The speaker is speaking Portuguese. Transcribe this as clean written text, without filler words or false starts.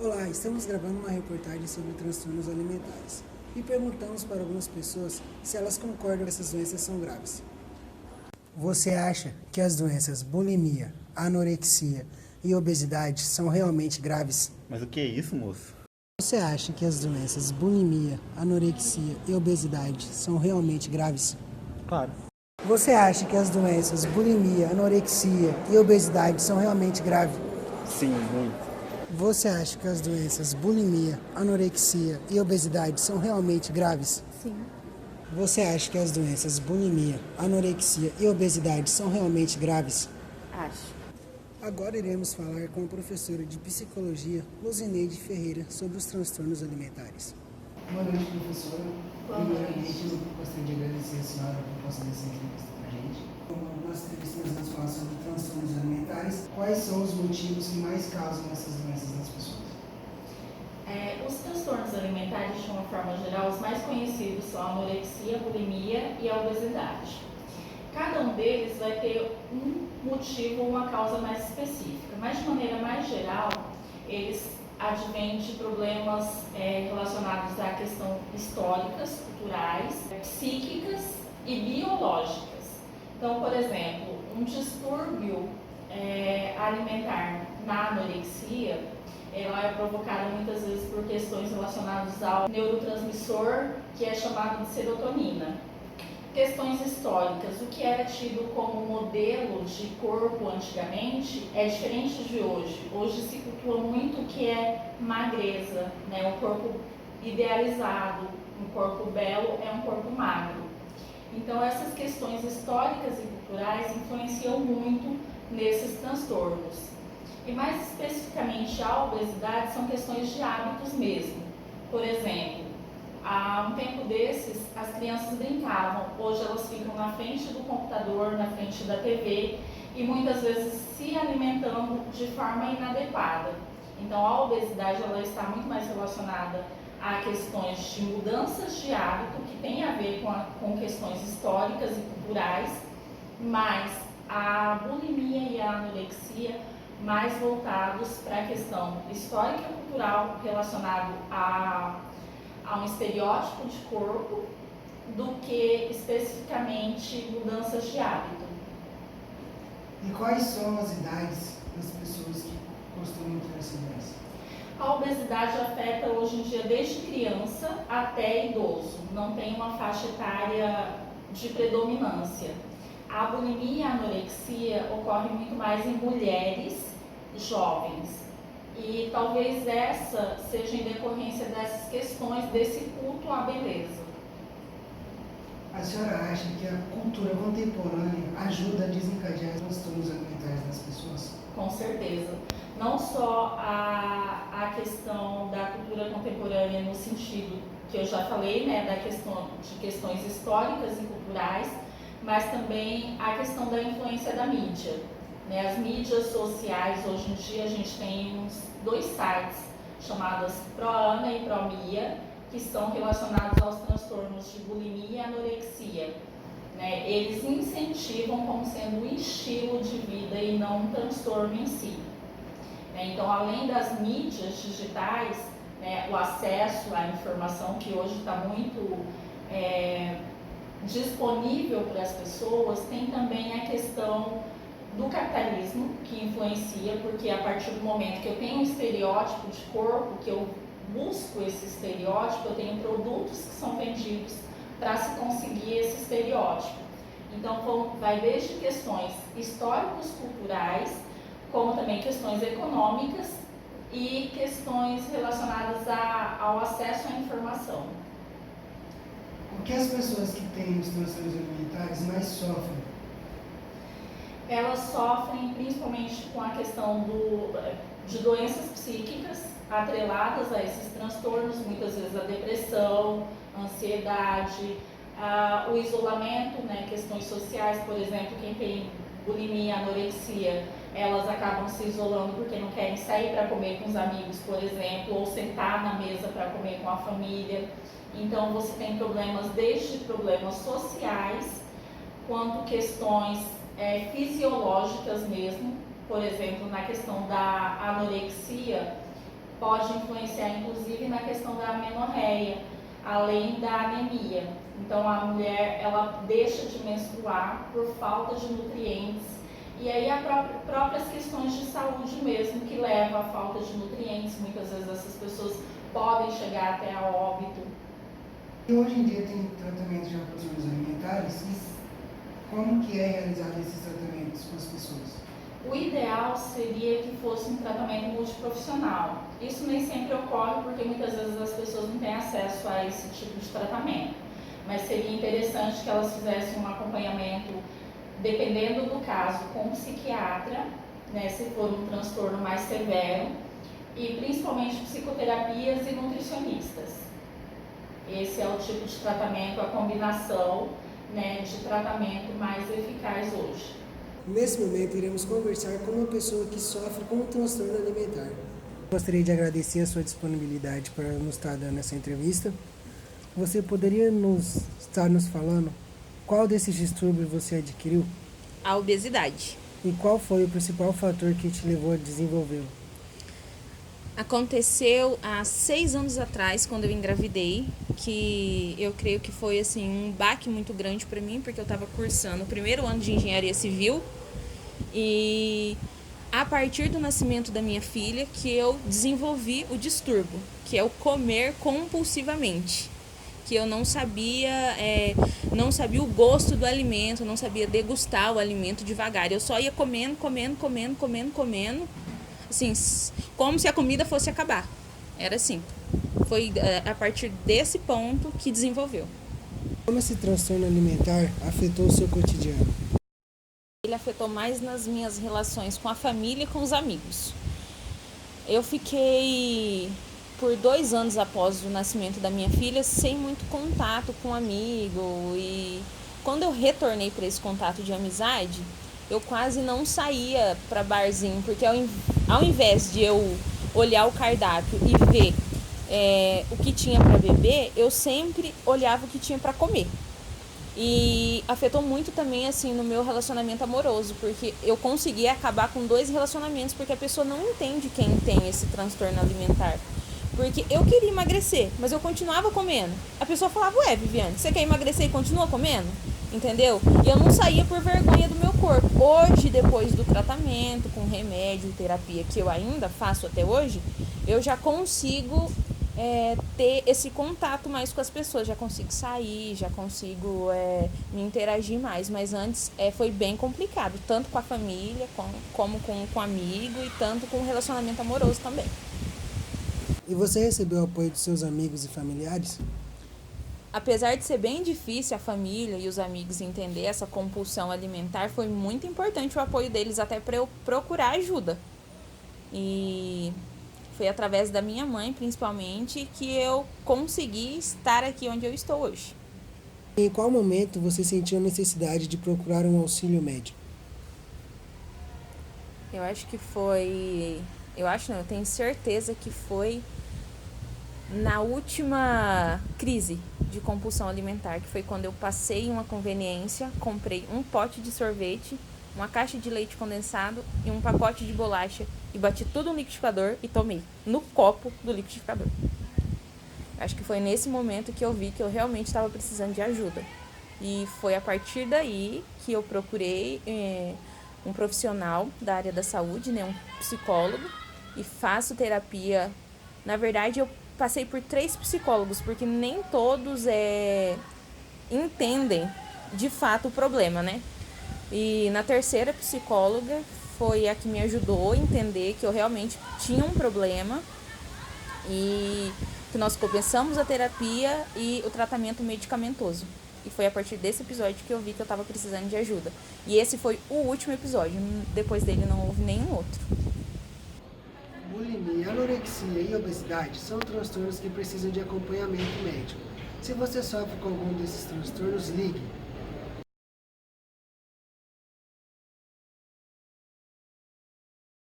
Olá, estamos gravando uma reportagem sobre transtornos alimentares e perguntamos para algumas pessoas se elas concordam que essas doenças são graves. Você acha que as doenças bulimia, anorexia e obesidade são realmente graves? Mas o que é isso, moço? Você acha que as doenças bulimia, anorexia e obesidade são realmente graves? Claro. Você acha que as doenças bulimia, anorexia e obesidade são realmente graves? Sim, muito. Você acha que as doenças bulimia, anorexia e obesidade são realmente graves? Sim, Você acha que as doenças bulimia, anorexia e obesidade são realmente graves? acho. Agora iremos falar com a professora de psicologia, Luzineide Ferreira, sobre os transtornos alimentares. Boa noite, professora. Primeiramente, eu gostaria de agradecer a senhora por conceder essa entrevista para a gente. Nas entrevistas nós falamos sobre transtornos alimentares. Quais são os motivos que mais causam essas doenças nas pessoas? Os transtornos alimentares, de uma forma geral, os mais conhecidos são a anorexia, a bulimia e a obesidade. Cada um deles vai ter um motivo ou uma causa mais específica, mas de maneira mais geral, eles advêm de problemas relacionados à questão históricas, culturais, psíquicas e biológicas. Então, por exemplo, um distúrbio alimentar na anorexia, ela é provocada muitas vezes por questões relacionadas ao neurotransmissor que é chamado de serotonina. Questões históricas, o que era tido como modelo de corpo antigamente é diferente de hoje. Hoje se cultua muito o que é magreza, né? Um corpo idealizado, um corpo belo é um corpo magro. Então essas questões históricas e culturais influenciam muito nesses transtornos. E mais especificamente a obesidade são questões de hábitos mesmo. Por exemplo, há um tempo desses as crianças brincavam, hoje elas ficam na frente do computador, na frente da TV e muitas vezes se alimentando de forma inadequada. Então a obesidade ela está muito mais relacionada a questões de mudanças de hábito que tem a ver com questões históricas e culturais, mas a bulimia e a anorexia mais voltados para a questão histórica e cultural relacionado a um estereótipo de corpo do que especificamente mudanças de hábito. E quais são as idades das pessoas que costumam ter essa doença? A obesidade afeta hoje em dia desde criança até idoso, não tem uma faixa etária de predominância. A bulimia e a anorexia ocorre muito mais em mulheres jovens e talvez essa seja em decorrência dessas questões desse culto à beleza. A senhora acha que a cultura contemporânea ajuda a desencadear transtornos alimentares nas pessoas? Com certeza. Não só a questão da cultura contemporânea no sentido que eu já falei, né, da questão de questões históricas e culturais, mas também a questão da influência da mídia. Né? As mídias sociais, hoje em dia, a gente tem dois sites chamados ProAna e ProMia, que são relacionados aos transtornos de bulimia e anorexia. Né? Eles incentivam como sendo um estilo de vida e não um transtorno em si. Né? Então, além das mídias digitais, né, o acesso à informação que hoje está muito disponível para as pessoas, tem também a questão do capitalismo que influencia, porque a partir do momento que eu tenho um estereótipo de corpo, que eu busco esse estereótipo, eu tenho produtos que são vendidos para se conseguir esse estereótipo. Então vai desde questões históricos culturais, como também questões econômicas e questões relacionadas ao acesso à informação. O que as pessoas que têm os transtornos alimentares mais sofrem? Elas sofrem principalmente com a questão de doenças psíquicas atreladas a esses transtornos, muitas vezes a depressão, a ansiedade, o isolamento, né, questões sociais, por exemplo, quem tem bulimia, anorexia, elas acabam se isolando porque não querem sair para comer com os amigos, por exemplo, ou sentar na mesa para comer com a família. Então você tem problemas, desde problemas sociais, quanto questões fisiológicas mesmo. Por exemplo, na questão da anorexia, pode influenciar inclusive na questão da amenorreia, além da anemia. Então a mulher ela deixa de menstruar por falta de nutrientes e aí próprias questões de saúde mesmo que levam à falta de nutrientes. Muitas vezes essas pessoas podem chegar até a óbito. E hoje em dia tem tratamento de transtornos alimentares, e como que é realizado esses tratamentos com as pessoas? O ideal seria que fosse um tratamento multiprofissional. Isso nem sempre ocorre porque muitas vezes as pessoas não têm acesso a esse tipo de tratamento. Mas seria interessante que elas fizessem um acompanhamento, dependendo do caso, com um psiquiatra, né, se for um transtorno mais severo, e principalmente psicoterapias e nutricionistas. Esse é o tipo de tratamento, a combinação, né, de tratamento mais eficaz hoje. Nesse momento, iremos conversar com uma pessoa que sofre com um transtorno alimentar. Gostaria de agradecer a sua disponibilidade para nos estar dando essa entrevista. Você poderia estar nos falando qual desses distúrbios você adquiriu? A obesidade. E qual foi o principal fator que te levou a desenvolvê-lo? Aconteceu há 6 anos atrás, quando eu engravidei, que eu creio que foi assim um baque muito grande para mim, porque eu estava cursando o primeiro ano de engenharia civil e a partir do nascimento da minha filha que eu desenvolvi o distúrbio, que é o comer compulsivamente, que eu não sabia o gosto do alimento, não sabia degustar o alimento devagar, eu só ia comendo, assim, como se a comida fosse acabar. Era assim. Foi a partir desse ponto que desenvolveu. Como esse transtorno alimentar afetou o seu cotidiano? Ele afetou mais nas minhas relações com a família e com os amigos. Eu fiquei por 2 anos após o nascimento da minha filha sem muito contato com amigo, e quando eu retornei para esse contato de amizade, eu quase não saía para barzinho, porque ao invés de eu olhar o cardápio e ver o que tinha para beber, eu sempre olhava o que tinha para comer. E afetou muito também assim no meu relacionamento amoroso, porque eu consegui acabar com 2 relacionamentos, porque a pessoa não entende quem tem esse transtorno alimentar. Porque eu queria emagrecer, mas eu continuava comendo. A pessoa falava, ué, Viviane, você quer emagrecer e continua comendo? Entendeu? E eu não saía por vergonha do meu corpo. Hoje, depois do tratamento, com remédio, terapia, que eu ainda faço até hoje, eu já consigo ter esse contato mais com as pessoas. Já consigo sair, já consigo me interagir mais. Mas antes foi bem complicado, tanto com a família, como com amigo, e tanto com o relacionamento amoroso também. E você recebeu o apoio dos seus amigos e familiares? Apesar de ser bem difícil a família e os amigos entender essa compulsão alimentar, foi muito importante o apoio deles até para eu procurar ajuda. E foi através da minha mãe, principalmente, que eu consegui estar aqui onde eu estou hoje. Em qual momento você sentiu a necessidade de procurar um auxílio médico? Eu acho que foi... eu tenho certeza que foi na última crise de compulsão alimentar, que foi quando eu passei em uma conveniência, comprei um pote de sorvete, uma caixa de leite condensado e um pacote de bolacha e bati tudo no liquidificador e tomei no copo do liquidificador. Acho que foi nesse momento que eu vi que eu realmente estava precisando de ajuda. E foi a partir daí que eu procurei um profissional da área da saúde, né, um psicólogo, e faço terapia. Na verdade, eu passei por 3 psicólogos, porque nem todos entendem de fato o problema, né? E na 3ª psicóloga foi a que me ajudou a entender que eu realmente tinha um problema, e que nós começamos a terapia e o tratamento medicamentoso. E foi a partir desse episódio que eu vi que eu estava precisando de ajuda. E esse foi o último episódio, depois dele não houve nenhum outro. Bulimia, anorexia e obesidade são transtornos que precisam de acompanhamento médico. Se você sofre com algum desses transtornos, ligue